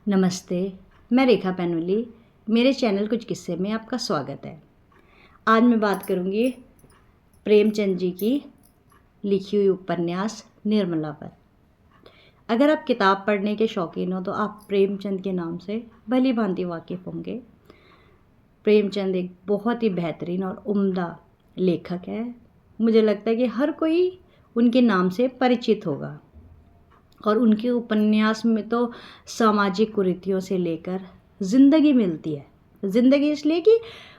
नमस्ते, मैं रेखा पैनुली। मेरे चैनल कुछ किस्से में आपका स्वागत है। आज मैं बात करूँगी प्रेमचंद जी की लिखी हुई उपन्यास निर्मला पर। अगर आप किताब पढ़ने के शौकीन हो तो आप प्रेमचंद के नाम से भली भांति वाकिफ़ होंगे। प्रेमचंद एक बहुत ही बेहतरीन और उम्दा लेखक है। मुझे लगता है कि हर कोई उनके नाम से परिचित होगा और उनके उपन्यास में तो सामाजिक कुरीतियों से लेकर ज़िंदगी मिलती है। ज़िंदगी इसलिए कि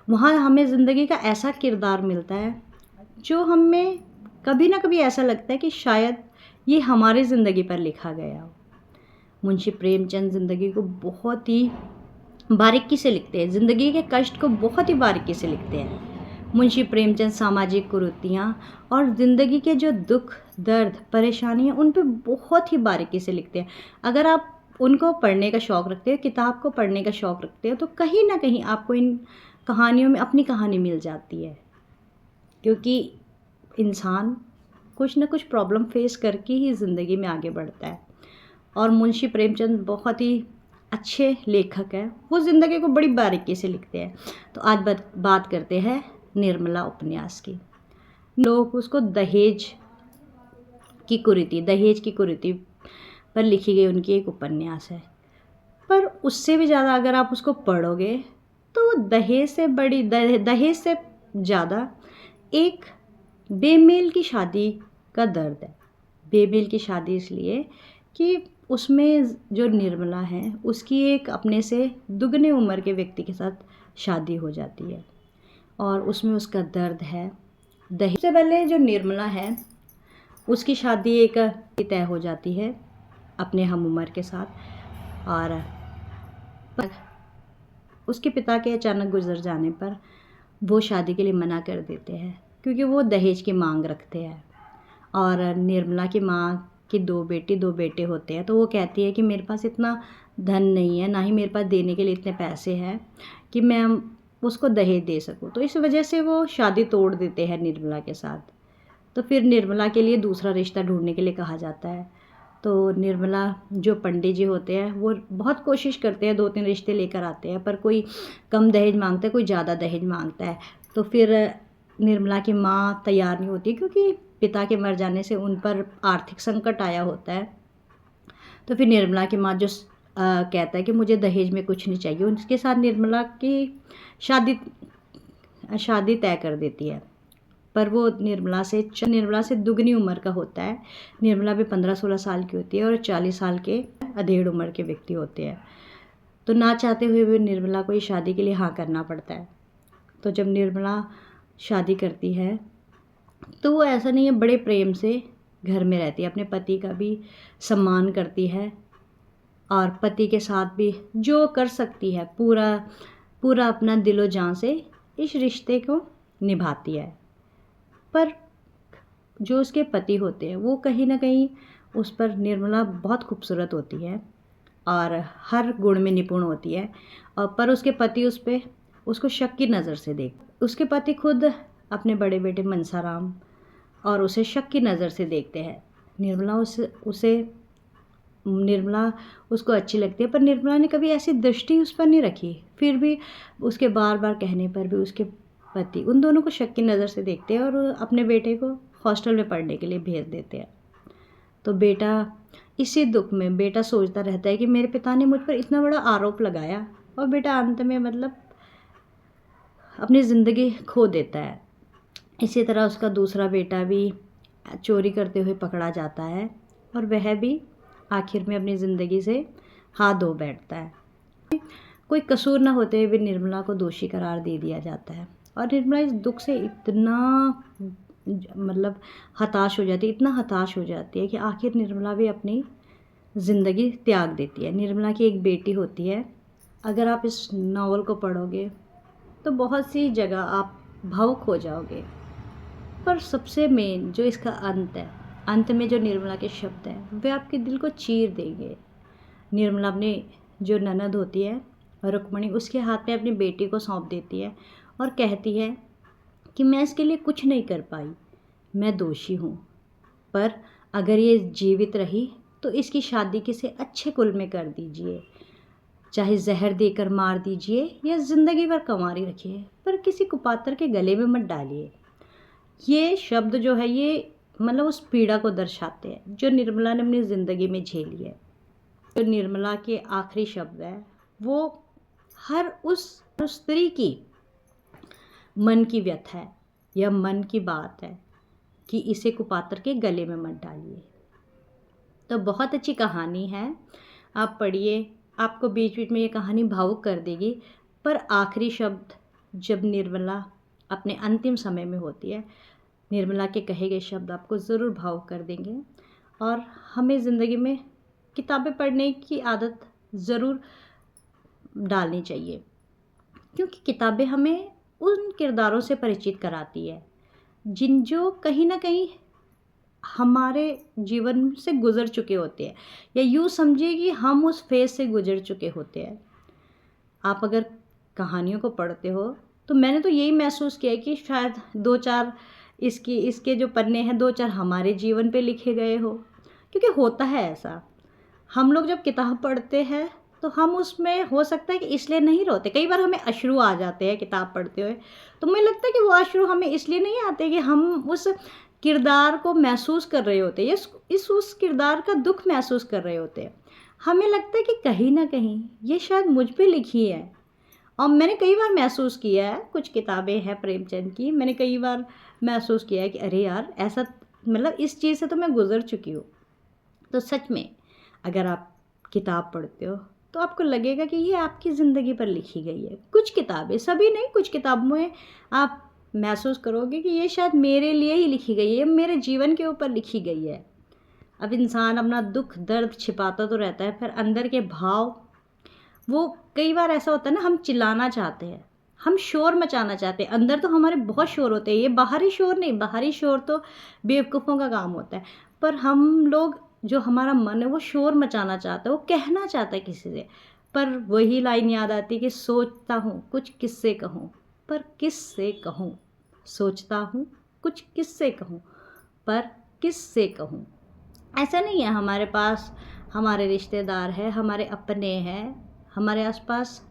वहाँ हमें ज़िंदगी का ऐसा किरदार मिलता है जो हमें कभी ना कभी ऐसा लगता है कि शायद ये हमारी ज़िंदगी पर लिखा गया हो। मुंशी प्रेमचंद ज़िंदगी को बहुत ही बारीकी से लिखते हैं, ज़िंदगी के कष्ट को बहुत ही बारीकी से लिखते हैं। मुंशी प्रेमचंद सामाजिक कुरीतियाँ और ज़िंदगी के जो दुख दर्द परेशानियाँ उन पे बहुत ही बारीकी से लिखते हैं। अगर आप उनको पढ़ने का शौक़ रखते हो, किताब को पढ़ने का शौक़ रखते हो, तो कहीं ना कहीं आपको इन कहानियों में अपनी कहानी मिल जाती है, क्योंकि इंसान कुछ ना कुछ प्रॉब्लम फेस करके ही ज़िंदगी में आगे बढ़ता है। और मुंशी प्रेमचंद बहुत ही अच्छे लेखक हैं, वो ज़िंदगी को बड़ी बारीकी से लिखते हैं। तो आज बात करते हैं निर्मला उपन्यास की। लोग उसको दहेज की कुरीति पर लिखी गई उनकी एक उपन्यास है, पर उससे भी ज़्यादा अगर आप उसको पढ़ोगे तो दहेज से ज़्यादा एक बेमेल की शादी का दर्द है। बेमेल की शादी इसलिए कि उसमें जो निर्मला है उसकी एक अपने से दुगने उम्र के व्यक्ति के साथ शादी हो जाती है और उसमें उसका दर्द है। दहेज से पहले जो निर्मला है उसकी शादी एक तय हो जाती है अपने हम उम्र के साथ, और उसके पिता के अचानक गुजर जाने पर वो शादी के लिए मना कर देते हैं क्योंकि वो दहेज की मांग रखते हैं। और निर्मला की माँ की दो बेटे होते हैं, तो वो कहती है कि मेरे पास इतना धन नहीं है, ना ही मेरे पास देने के लिए इतने पैसे हैं कि मैं उसको दहेज दे सकूं। तो इस वजह से वो शादी तोड़ देते हैं निर्मला के साथ। तो फिर निर्मला के लिए दूसरा रिश्ता ढूंढने के लिए कहा जाता है। तो निर्मला जो पंडित जी होते हैं वो बहुत कोशिश करते हैं, 2-3 रिश्ते लेकर आते हैं, पर कोई कम दहेज मांगता है, कोई ज़्यादा दहेज मांगता है। तो फिर निर्मला की माँ तैयार नहीं होती क्योंकि पिता के मर जाने से उन पर आर्थिक संकट आया होता है। तो फिर निर्मला की माँ जो कहता है कि मुझे दहेज में कुछ नहीं चाहिए, उसके साथ निर्मला की शादी तय कर देती है। पर वो निर्मला से दुगनी उम्र का होता है। निर्मला भी 15-16 साल की होती है और 40 साल के अधेड़ उम्र के व्यक्ति होते हैं। तो ना चाहते हुए भी निर्मला को ये शादी के लिए हाँ करना पड़ता है। तो जब निर्मला शादी करती है तो वो ऐसा नहीं है, बड़े प्रेम से घर में रहती है, अपने पति का भी सम्मान करती है और पति के साथ भी जो कर सकती है पूरा अपना दिलो जान से इस रिश्ते को निभाती है। पर जो उसके पति होते हैं वो कहीं ना कहीं उस पर, निर्मला बहुत खूबसूरत होती है और हर गुण में निपुण होती है, और पर उसके पति उसको शक की नज़र से उसके पति खुद अपने बड़े बेटे मनसाराम और उसे शक की नज़र से देखते हैं। निर्मला उसको अच्छी लगती है, पर निर्मला ने कभी ऐसी दृष्टि उस पर नहीं रखी। फिर भी उसके बार बार कहने पर भी उसके पति उन दोनों को शक की नज़र से देखते हैं और अपने बेटे को हॉस्टल में पढ़ने के लिए भेज देते हैं। तो बेटा इसी दुख में बेटा सोचता रहता है कि मेरे पिता ने मुझ पर इतना बड़ा आरोप लगाया, और बेटा अंत में मतलब अपनी ज़िंदगी खो देता है। इसी तरह उसका दूसरा बेटा भी चोरी करते हुए पकड़ा जाता है और वह भी आखिर में अपनी ज़िंदगी से हाथ धो बैठता है। कोई कसूर न होते हुए भी निर्मला को दोषी करार दे दिया जाता है और निर्मला इस दुख से इतना मतलब हताश हो जाती है कि आखिर निर्मला भी अपनी ज़िंदगी त्याग देती है। निर्मला की एक बेटी होती है। अगर आप इस नावल को पढ़ोगे तो बहुत सी जगह आप भावुक हो जाओगे, पर सबसे मेन जो इसका अंत में जो निर्मला के शब्द हैं वे आपके दिल को चीर देंगे। निर्मला अपनी जो ननद होती है रुक्मणी, उसके हाथ में अपनी बेटी को सौंप देती है और कहती है कि मैं इसके लिए कुछ नहीं कर पाई, मैं दोषी हूँ, पर अगर ये जीवित रही तो इसकी शादी किसी अच्छे कुल में कर दीजिए। चाहे जहर देकर मार दीजिए या ज़िंदगी भर कंवारी रखिए, पर किसी कुपात्र के गले में मत डालिए। ये शब्द जो है ये मतलब उस पीड़ा को दर्शाते हैं जो निर्मला ने अपनी ज़िंदगी में झेली है। जो निर्मला के आखिरी शब्द है वो हर उस स्त्री की मन की व्यथा है या मन की बात है कि इसे कुपात्र के गले में मत डालिए। तो बहुत अच्छी कहानी है, आप पढ़िए, आपको बीच बीच में ये कहानी भावुक कर देगी। पर आखिरी शब्द जब निर्मला अपने अंतिम समय में होती है, निर्मला के कहे गए शब्द आपको ज़रूर भावुक कर देंगे। और हमें ज़िंदगी में किताबें पढ़ने की आदत ज़रूर डालनी चाहिए, क्योंकि किताबें हमें उन किरदारों से परिचित कराती है जो कहीं ना कहीं हमारे जीवन से गुज़र चुके होते हैं, या यूँ समझिए कि हम उस फेज़ से गुज़र चुके होते हैं। आप अगर कहानियों को पढ़ते हो तो मैंने तो यही महसूस किया कि शायद 2-4 इसके जो पन्ने हैं 2-4 हमारे जीवन पे लिखे गए हो, क्योंकि होता है ऐसा। हम लोग जब किताब पढ़ते हैं तो हम उसमें हो सकता है कि इसलिए नहीं रोते, कई बार हमें अश्रु आ जाते हैं किताब पढ़ते हुए, तो मुझे लगता है कि वो अश्रु हमें इसलिए नहीं आते कि हम उस किरदार को महसूस कर रहे होते हैं, उस किरदार का दुख महसूस कर रहे होते हैं। हमें लगता है कि कहीं ना कहीं ये शायद मुझ पे लिखी है। और मैंने कई बार महसूस किया है, कुछ किताबें हैं प्रेमचंद की, मैंने कई बार महसूस किया है कि अरे यार ऐसा, मतलब इस चीज़ से तो मैं गुज़र चुकी हूँ। तो सच में अगर आप किताब पढ़ते हो तो आपको लगेगा कि ये आपकी ज़िंदगी पर लिखी गई है। कुछ किताबें, सभी नहीं, कुछ किताबों में आप महसूस करोगे कि ये शायद मेरे लिए ही लिखी गई है, मेरे जीवन के ऊपर लिखी गई है। अब इंसान अपना दुख दर्द छिपाता तो रहता है, फिर अंदर के भाव, वो कई बार ऐसा होता है ना, हम चिल्लाना चाहते हैं, हम शोर मचाना चाहते हैं, अंदर तो हमारे बहुत शोर होते हैं, ये बाहरी शोर नहीं, बाहरी शोर तो बेवकूफ़ों का काम होता है। पर हम लोग, जो हमारा मन है वो शोर मचाना चाहता है, वो कहना चाहता है किसी से, पर वही लाइन याद आती है कि सोचता हूँ कुछ किससे कहूँ, पर किससे कहूँ, सोचता हूँ कुछ किससे कहूँ, पर किससे कहूँ। ऐसा नहीं है, हमारे पास हमारे रिश्तेदार हैं, हमारे अपने हैं, हमारे आसपास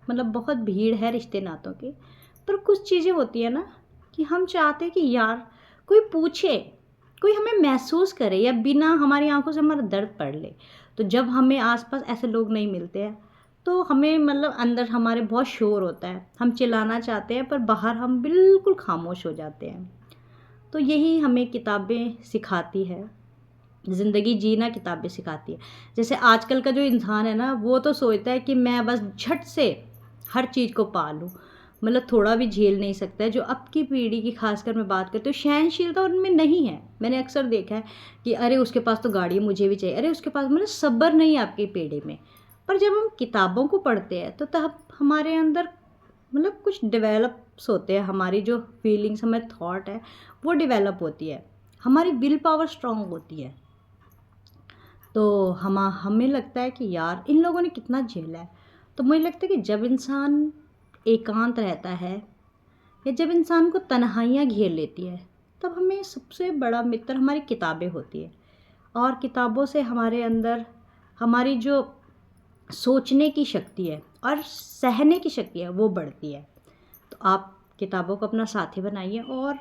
मतलब बहुत भीड़ है रिश्ते नातों की, पर कुछ चीज़ें होती है ना कि हम चाहते हैं कि यार कोई पूछे, कोई हमें महसूस करे, या बिना हमारी आंखों से हमारा दर्द पढ़ ले। तो जब हमें आसपास ऐसे लोग नहीं मिलते हैं तो हमें मतलब अंदर हमारे बहुत शोर होता है, हम चिल्लाना चाहते हैं पर बाहर हम बिल्कुल खामोश हो जाते हैं। तो यही हमें किताबें सिखाती है, ज़िंदगी जीना किताबें सिखाती है। जैसे आजकल का जो इंसान है ना, वो तो सोचता है कि मैं बस झट से हर चीज़ को पा लूँ, मतलब थोड़ा भी झेल नहीं सकता है। जो अब की पीढ़ी की खासकर मैं बात करती हूँ, सहनशीलता उनमें नहीं है। मैंने अक्सर देखा है कि अरे उसके पास तो गाड़ी है, मुझे भी चाहिए, अरे उसके पास, मतलब सब्र नहीं है आपकी पीढ़ी में। पर जब हम किताबों को पढ़ते हैं तो तब हमारे अंदर मतलब कुछ डेवलप्स होते हैं, हमारी जो फीलिंग्स, हमारे थॉट है वो डेवलप होती है, हमारी विल पावर स्ट्रॉन्ग होती है। तो हमें लगता है कि यार इन लोगों ने कितना झेला है। तो मुझे लगता है कि जब इंसान एकांत रहता है या जब इंसान को तन्हाइयाँ घेर लेती है, तब हमें सबसे बड़ा मित्र हमारी किताबें होती है। और किताबों से हमारे अंदर हमारी जो सोचने की शक्ति है और सहने की शक्ति है वो बढ़ती है। तो आप किताबों को अपना साथी बनाइए और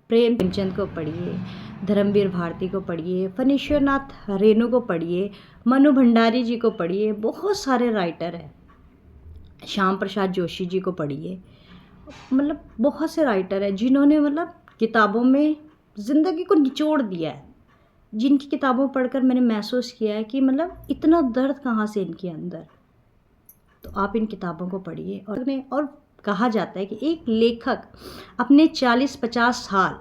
प्रेमचंद को पढ़िए, धर्मवीर भारती को पढ़िए, फणीश्वरनाथ रेणु को पढ़िए, मनु भंडारी जी को पढ़िए, बहुत सारे राइटर हैं, श्याम प्रसाद जोशी जी को पढ़िए। मतलब बहुत से राइटर हैं जिन्होंने मतलब किताबों में ज़िंदगी को निचोड़ दिया है, जिनकी किताबों पढ़कर मैंने महसूस किया है कि मतलब इतना दर्द कहाँ से इनके अंदर। तो आप इन किताबों को पढ़िए। और कहा जाता है कि एक लेखक अपने 40-50 साल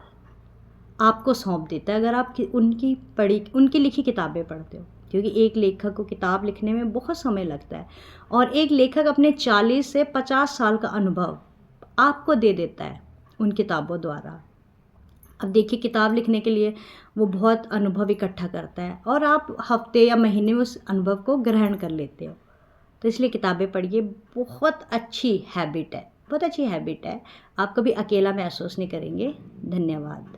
आपको सौंप देता है अगर आप उनकी लिखी किताबें पढ़ते हो, क्योंकि एक लेखक को किताब लिखने में बहुत समय लगता है और एक लेखक अपने 40 से 50 साल का अनुभव आपको दे देता है उन किताबों द्वारा। अब देखिए, किताब लिखने के लिए वो बहुत अनुभव इकट्ठा करता है और आप हफ्ते या महीने में उस अनुभव को ग्रहण कर लेते हो। तो इसलिए किताबें पढ़िए, बहुत अच्छी हैबिट है, बहुत अच्छी हैबिट है। आप कभी अकेला महसूस नहीं करेंगे। धन्यवाद।